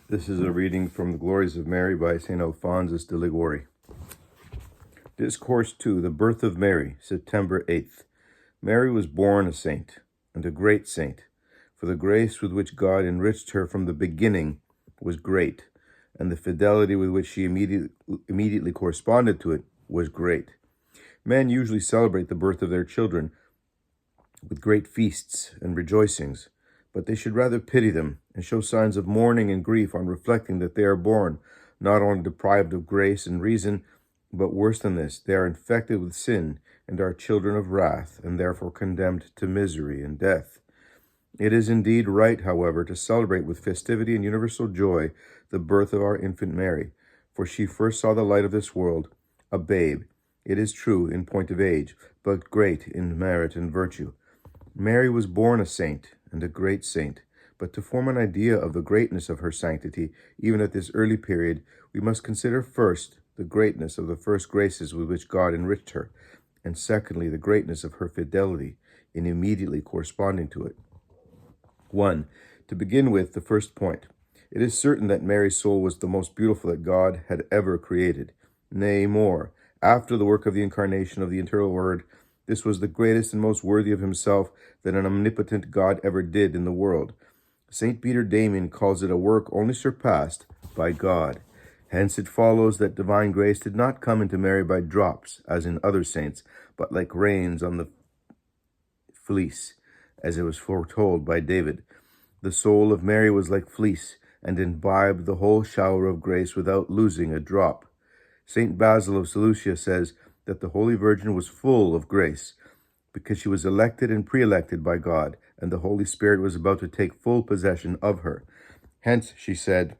This is a reading from the Glories of Mary by St. Alphonsus de Liguori. Discourse 2, The Birth of Mary, September 8th. Mary was born a saint, and a great saint, for the grace with which God enriched her from the beginning was great, and the fidelity with which she immediately corresponded to it was great. Men usually celebrate the birth of their children with great feasts and rejoicings, but they should rather pity them and show signs of mourning and grief on reflecting that they are born, not only deprived of grace and reason, but worse than this, they are infected with sin and are children of wrath, and therefore condemned to misery and death. It is indeed right, however, to celebrate with festivity and universal joy the birth of our infant Mary, for she first saw the light of this world, a babe, it is true, in point of age, but great in merit and virtue. Mary was born a saint, and a great saint, but to form an idea of the greatness of her sanctity, even at this early period, we must consider first the greatness of the first graces with which God enriched her, and secondly, the greatness of her fidelity in immediately corresponding to it. 1. To begin with, the first point. It is certain that Mary's soul was the most beautiful that God had ever created. Nay, more, after the work of the incarnation of the eternal Word, this was the greatest and most worthy of himself that an omnipotent God ever did in the world. St. Peter Damian calls it a work only surpassed by God. Hence it follows that divine grace did not come into Mary by drops, as in other saints, but like rains on the fleece, as it was foretold by David. The soul of Mary was like fleece, and imbibed the whole shower of grace without losing a drop. St. Basil of Seleucia says that the Holy Virgin was full of grace, because she was elected and pre-elected by God, and the Holy Spirit was about to take full possession of her. Hence, she said,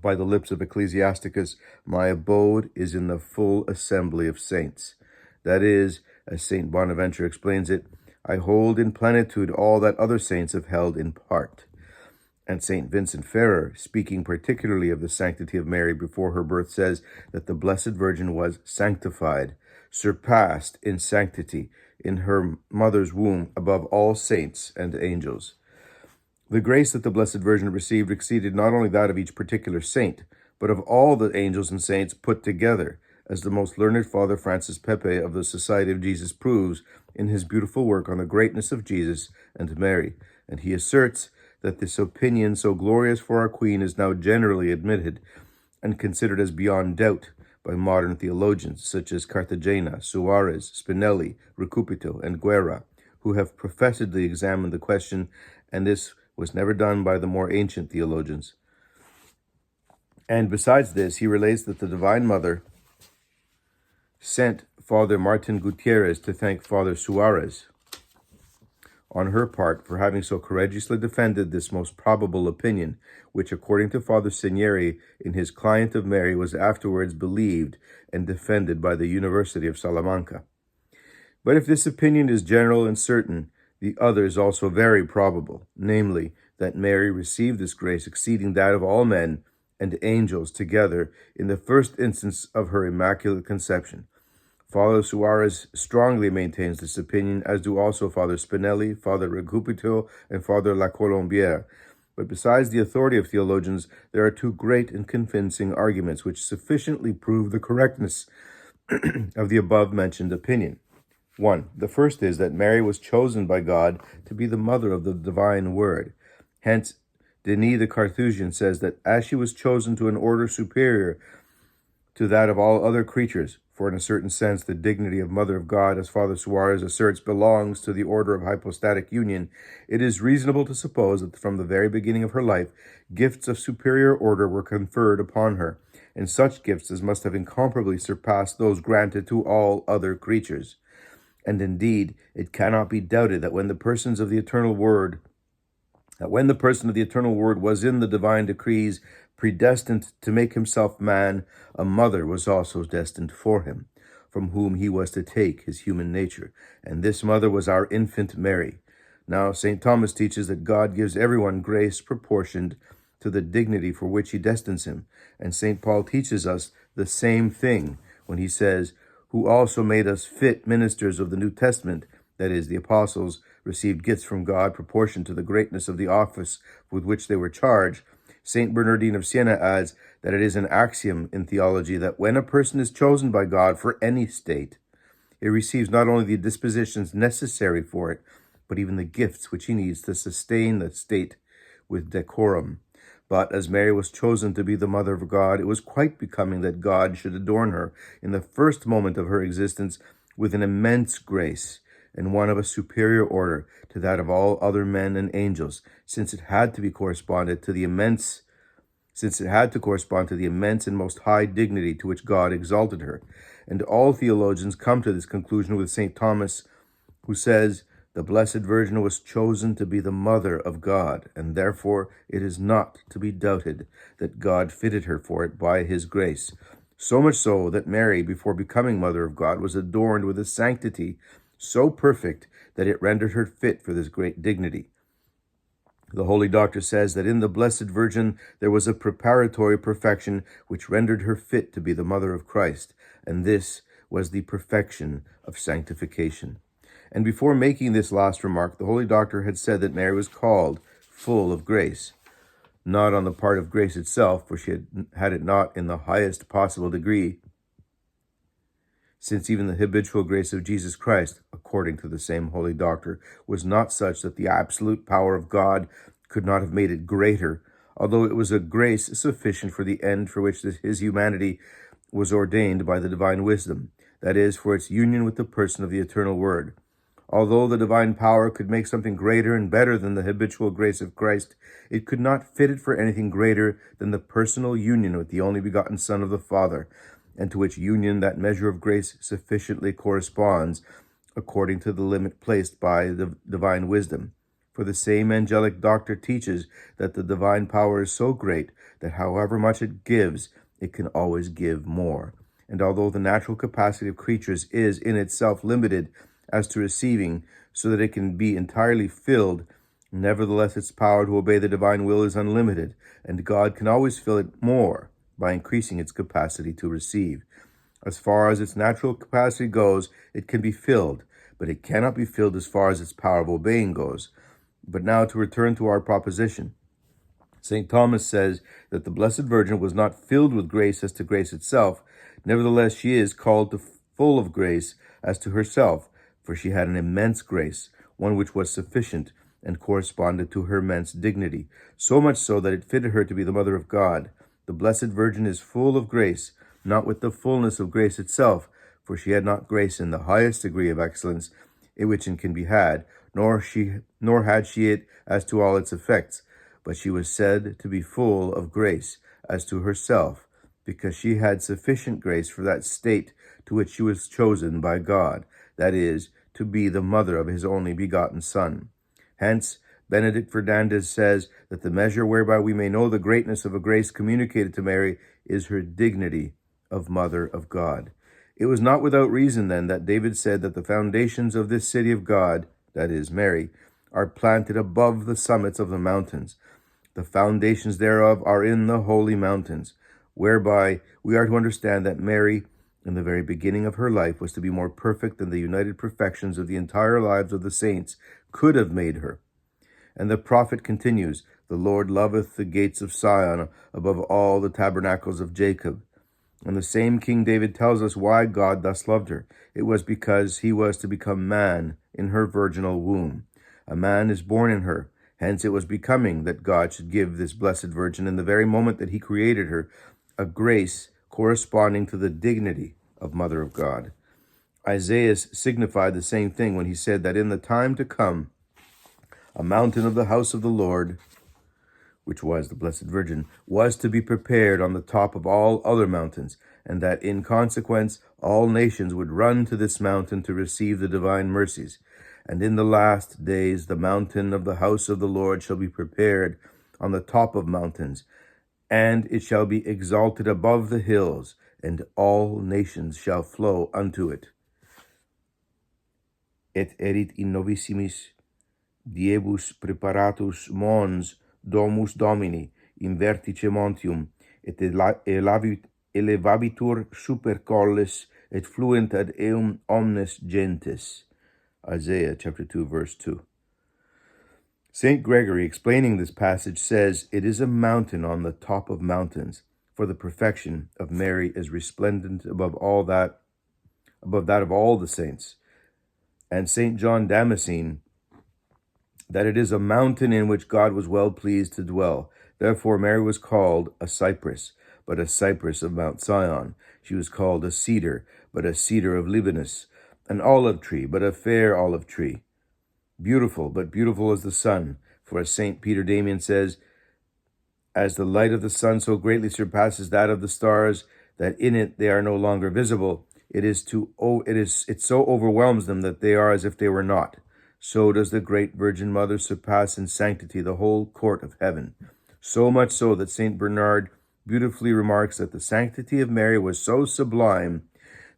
by the lips of Ecclesiasticus, my abode is in the full assembly of saints. That is, as St. Bonaventure explains it, I hold in plenitude all that other saints have held in part. And St. Vincent Ferrer, speaking particularly of the sanctity of Mary before her birth, says that the Blessed Virgin was sanctified, surpassed in sanctity in her mother's womb above all saints and angels. The grace that the Blessed Virgin received exceeded not only that of each particular saint, but of all the angels and saints put together, as the most learned Father Francis Pepe of the Society of Jesus proves in his beautiful work on the greatness of Jesus and Mary. And he asserts that this opinion so glorious for our Queen is now generally admitted and considered as beyond doubt by modern theologians such as Cartagena, Suarez, Spinelli, Recupito, and Guerra, who have professedly examined the question, and this was never done by the more ancient theologians. And besides this, he relates that the Divine Mother sent Father Martin Gutierrez to thank Father Suarez on her part for having so courageously defended this most probable opinion, which, according to Father Segneri, in his Client of Mary, was afterwards believed and defended by the University of Salamanca. But if this opinion is general and certain, the other is also very probable, namely, that Mary received this grace exceeding that of all men and angels together in the first instance of her Immaculate Conception. Father Suarez strongly maintains this opinion, as do also Father Spinelli, Father Recupito, and Father La Colombière. But besides the authority of theologians, there are two great and convincing arguments which sufficiently prove the correctness of the above-mentioned opinion. 1. The first is that Mary was chosen by God to be the mother of the divine Word. Hence, Denis the Carthusian says that as she was chosen to an order superior to that of all other creatures, for in a certain sense the dignity of Mother of God, as Father Suarez asserts, belongs to the order of hypostatic union, it is reasonable to suppose that from the very beginning of her life, gifts of superior order were conferred upon her, and such gifts as must have incomparably surpassed those granted to all other creatures. And indeed, it cannot be doubted that when the person of the eternal Word was in the divine decrees predestined to make himself man, a mother was also destined for him, from whom he was to take his human nature. And this mother was our infant Mary. Now, St. Thomas teaches that God gives everyone grace proportioned to the dignity for which he destines him. And St. Paul teaches us the same thing when he says, who also made us fit ministers of the New Testament, that is, the apostles received gifts from God proportioned to the greatness of the office with which they were charged. St. Bernardine of Siena adds that it is an axiom in theology that when a person is chosen by God for any state, he receives not only the dispositions necessary for it, but even the gifts which he needs to sustain the state with decorum. But as Mary was chosen to be the mother of God, it was quite becoming that God should adorn her in the first moment of her existence with an immense grace, and one of a superior order to that of all other men and angels, since it had to correspond to the immense and most high dignity to which God exalted her. And all theologians come to this conclusion with St. Thomas, who says, "The Blessed Virgin was chosen to be the mother of God, and therefore it is not to be doubted that God fitted her for it by his grace. So much so that Mary, before becoming mother of God, was adorned with a sanctity so perfect that it rendered her fit for this great dignity." The Holy Doctor says that in the Blessed Virgin there was a preparatory perfection which rendered her fit to be the mother of Christ, and this was the perfection of sanctification. And before making this last remark, the Holy Doctor had said that Mary was called full of grace, not on the part of grace itself, for she had it not in the highest possible degree, since even the habitual grace of Jesus Christ, according to the same Holy Doctor, was not such that the absolute power of God could not have made it greater, although it was a grace sufficient for the end for which his humanity was ordained by the divine wisdom, that is, for its union with the person of the eternal Word. Although the divine power could make something greater and better than the habitual grace of Christ, it could not fit it for anything greater than the personal union with the only begotten Son of the Father, and to which union that measure of grace sufficiently corresponds, according to the limit placed by the divine wisdom. For the same angelic doctor teaches that the divine power is so great that however much it gives, it can always give more. And although the natural capacity of creatures is in itself limited as to receiving, so that it can be entirely filled, nevertheless its power to obey the divine will is unlimited, and God can always fill it more by increasing its capacity to receive. As far as its natural capacity goes, it can be filled, but it cannot be filled as far as its power of obeying goes. But now to return to our proposition. St. Thomas says that the Blessed Virgin was not filled with grace as to grace itself. Nevertheless, she is called to full of grace as to herself, for she had an immense grace, one which was sufficient and corresponded to her immense dignity, so much so that it fitted her to be the mother of God. The Blessed Virgin is full of grace, not with the fullness of grace itself, for she had not grace in the highest degree of excellence in which it can be had, nor had she it as to all its effects, but she was said to be full of grace as to herself, because she had sufficient grace for that state to which she was chosen by God, that is, to be the mother of his only begotten Son. Hence, Benedict Fernandez says that the measure whereby we may know the greatness of a grace communicated to Mary is her dignity of Mother of God. It was not without reason, then, that David said that the foundations of this city of God, that is, Mary, are planted above the summits of the mountains. The foundations thereof are in the holy mountains, whereby we are to understand that Mary, in the very beginning of her life, was to be more perfect than the united perfections of the entire lives of the saints could have made her. And the prophet continues, "The Lord loveth the gates of Sion above all the tabernacles of Jacob." And the same King David tells us why God thus loved her. It was because he was to become man in her virginal womb. A man is born in her. Hence it was becoming that God should give this Blessed Virgin, in the very moment that he created her, a grace corresponding to the dignity of Mother of God. Isaiah signified the same thing when he said that in the time to come, a mountain of the house of the Lord, which was the Blessed Virgin, was to be prepared on the top of all other mountains, and that in consequence all nations would run to this mountain to receive the divine mercies. And in the last days the mountain of the house of the Lord shall be prepared on the top of mountains, and it shall be exalted above the hills, and all nations shall flow unto it. Et erit in novissimis diebus preparatus mons domus Domini in vertice montium, et elevabitur super colles, et fluent ad eum omnes gentes. Isaiah chapter 2, verse 2. St. Gregory, explaining this passage, says, "It is a mountain on the top of mountains, for the perfection of Mary is resplendent above that of all the saints." And St. John Damascene, that it is a mountain in which God was well pleased to dwell. Therefore Mary was called a cypress, but a cypress of Mount Sion. She was called a cedar, but a cedar of Libanus, an olive tree, but a fair olive tree. Beautiful, but beautiful as the sun. For as St. Peter Damian says, as the light of the sun so greatly surpasses that of the stars, that in it they are no longer visible, it so overwhelms them that they are as if they were not. So does the great Virgin Mother surpass in sanctity the whole court of heaven. So much so that St. Bernard beautifully remarks that the sanctity of Mary was so sublime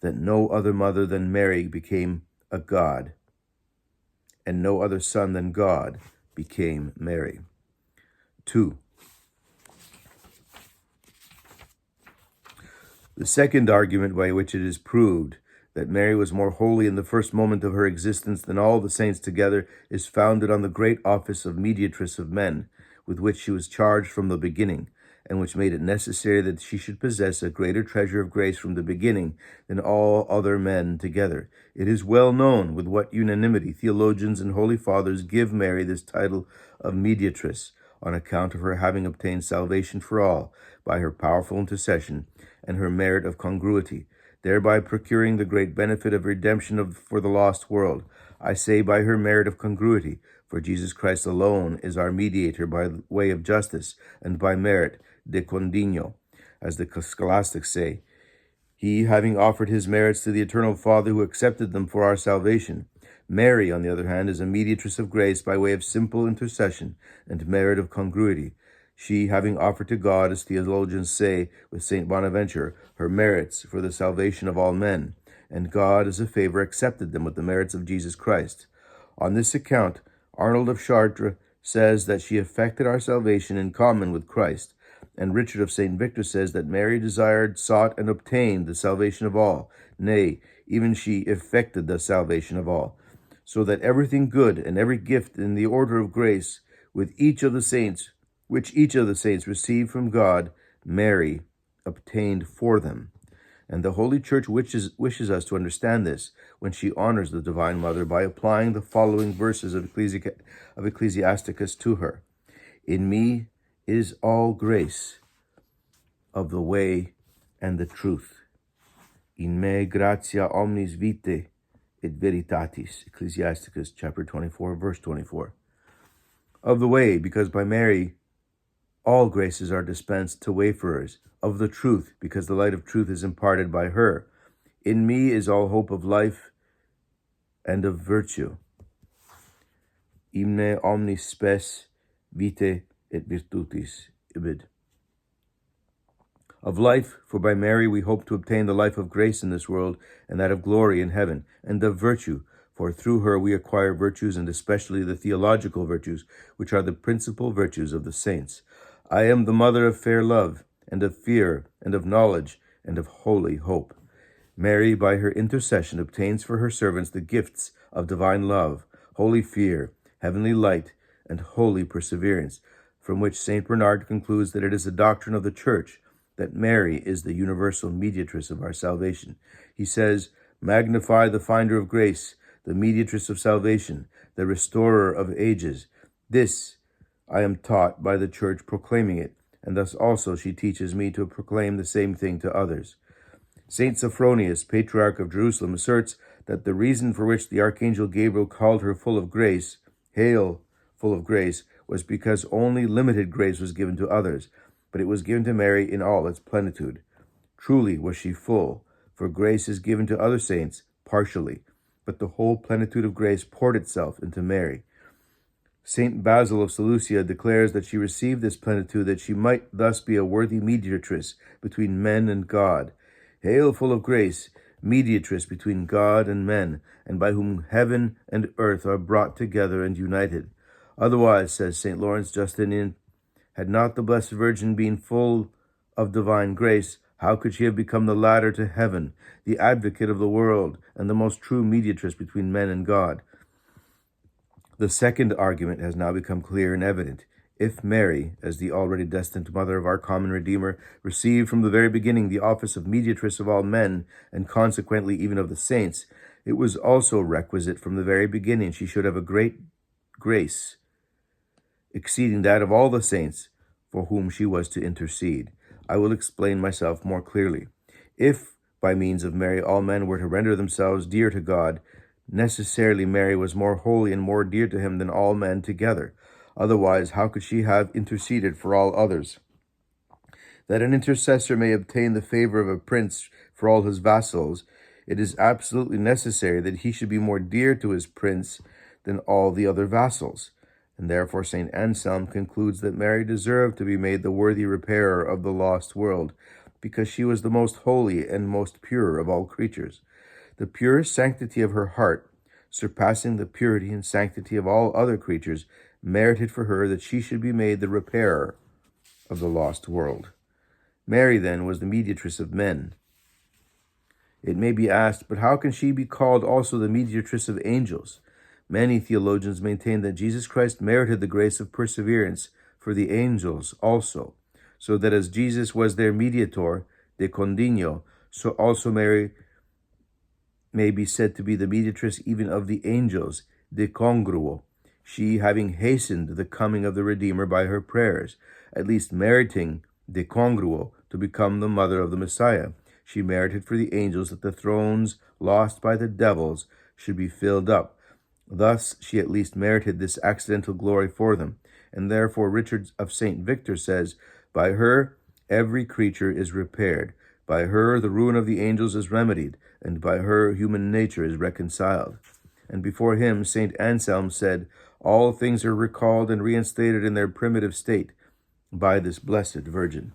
that no other mother than Mary became a god, and no other son than God became Mary. 2. The second argument by which it is proved that Mary was more holy in the first moment of her existence than all the saints together is founded on the great office of mediatress of men, with which she was charged from the beginning, and which made it necessary that she should possess a greater treasure of grace from the beginning than all other men together. It is well known with what unanimity theologians and holy fathers give Mary this title of mediatress, on account of her having obtained salvation for all by her powerful intercession and her merit of congruity, thereby procuring the great benefit of redemption for the lost world. I say by her merit of congruity, for Jesus Christ alone is our mediator by way of justice, and by merit de condigno, as the scholastics say, he having offered his merits to the eternal Father who accepted them for our salvation. Mary, on the other hand, is a mediatress of grace by way of simple intercession and merit of congruity. She, having offered to God, as theologians say with St. Bonaventure, her merits for the salvation of all men, and God, as a favor, accepted them with the merits of Jesus Christ. On this account, Arnold of Chartres says that she effected our salvation in common with Christ, and Richard of St. Victor says that Mary desired, sought, and obtained the salvation of all. Nay, even she effected the salvation of all, so that everything good and every gift in the order of grace, which each of the saints received from God, Mary obtained for them. And the Holy Church wishes us to understand this when she honors the Divine Mother by applying the following verses of Ecclesiasticus to her. In me is all grace of the way and the truth. In me gratia omnis vitae et veritatis. Ecclesiasticus chapter 24, verse 24. Of the way, because by Mary all graces are dispensed to wayfarers. Of the truth, because the light of truth is imparted by her. In me is all hope of life and of virtue. Imne omnis spes vitae et virtutis. Ibid. Of life, for by Mary we hope to obtain the life of grace in this world and that of glory in heaven, and of virtue, for through her we acquire virtues, and especially the theological virtues, which are the principal virtues of the saints. I am the mother of fair love, and of fear, and of knowledge, and of holy hope. Mary, by her intercession, obtains for her servants the gifts of divine love, holy fear, heavenly light, and holy perseverance, from which St. Bernard concludes that it is a doctrine of the Church that Mary is the universal mediatress of our salvation. He says, "Magnify the finder of grace, the mediatress of salvation, the restorer of ages. This I am taught by the Church proclaiming it, and thus also she teaches me to proclaim the same thing to others." St. Sophronius, Patriarch of Jerusalem, asserts that the reason for which the Archangel Gabriel called her full of grace, "Hail, full of grace," was because only limited grace was given to others, but it was given to Mary in all its plenitude. Truly was she full, for grace is given to other saints partially, but the whole plenitude of grace poured itself into Mary. St. Basil of Seleucia declares that she received this plenitude that she might thus be a worthy mediatress between men and God. Hail, full of grace, mediatress between God and men, and by whom heaven and earth are brought together and united. Otherwise, says St. Lawrence Justinian, had not the Blessed Virgin been full of divine grace, how could she have become the ladder to heaven, the advocate of the world, and the most true mediatress between men and God? The second argument has now become clear and evident. If Mary, as the already destined mother of our common Redeemer, received from the very beginning the office of mediatress of all men, and consequently even of the saints, it was also requisite from the very beginning she should have a great grace, exceeding that of all the saints for whom she was to intercede. I will explain myself more clearly. If, by means of Mary, all men were to render themselves dear to God, necessarily Mary was more holy and more dear to him than all men together. Otherwise, how could she have interceded for all others? That an intercessor may obtain the favor of a prince for all his vassals, it is absolutely necessary that he should be more dear to his prince than all the other vassals. And therefore St. Anselm concludes that Mary deserved to be made the worthy repairer of the lost world, because she was the most holy and most pure of all creatures. The pure sanctity of her heart, surpassing the purity and sanctity of all other creatures, merited for her that she should be made the repairer of the lost world. Mary, then, was the mediatress of men. It may be asked, but how can she be called also the mediatress of angels? Many theologians maintain that Jesus Christ merited the grace of perseverance for the angels also, so that as Jesus was their mediator, de condigno, so also Mary may be said to be the mediatress even of the angels, de congruo, she having hastened the coming of the Redeemer by her prayers, at least meriting de congruo to become the mother of the Messiah. She merited for the angels that the thrones lost by the devils should be filled up. Thus she at least merited this accidental glory for them. And therefore Richard of St. Victor says, by her every creature is repaired. By her the ruin of the angels is remedied, and by her human nature is reconciled. And before him St. Anselm said, all things are recalled and reinstated in their primitive state by this blessed Virgin.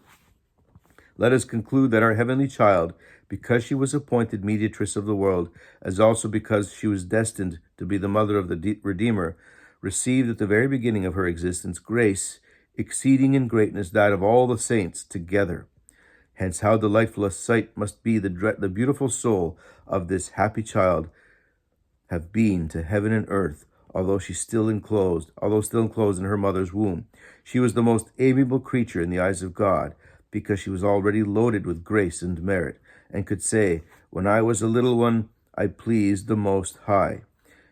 Let us conclude that our heavenly child, because she was appointed mediatress of the world, as also because she was destined to be the mother of the Redeemer, received at the very beginning of her existence grace exceeding in greatness that of all the saints together. Hence how delightful a sight must be the beautiful soul of this happy child have been to heaven and earth, although still enclosed in her mother's womb. She was the most amiable creature in the eyes of God, because she was already loaded with grace and merit, and could say, when I was a little one, I pleased the Most High.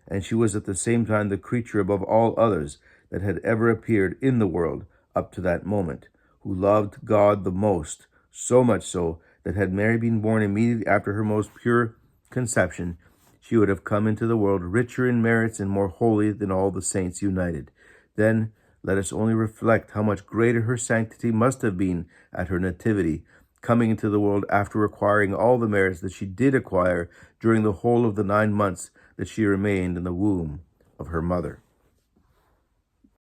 And she was at the same time the creature above all others that had ever appeared in the world up to that moment, who loved God the most, so much so that had Mary been born immediately after her most pure conception, she would have come into the world richer in merits and more holy than all the saints united. Then let us only reflect how much greater her sanctity must have been at her nativity, coming into the world after acquiring all the merits that she did acquire during the whole of the 9 months that she remained in the womb of her mother.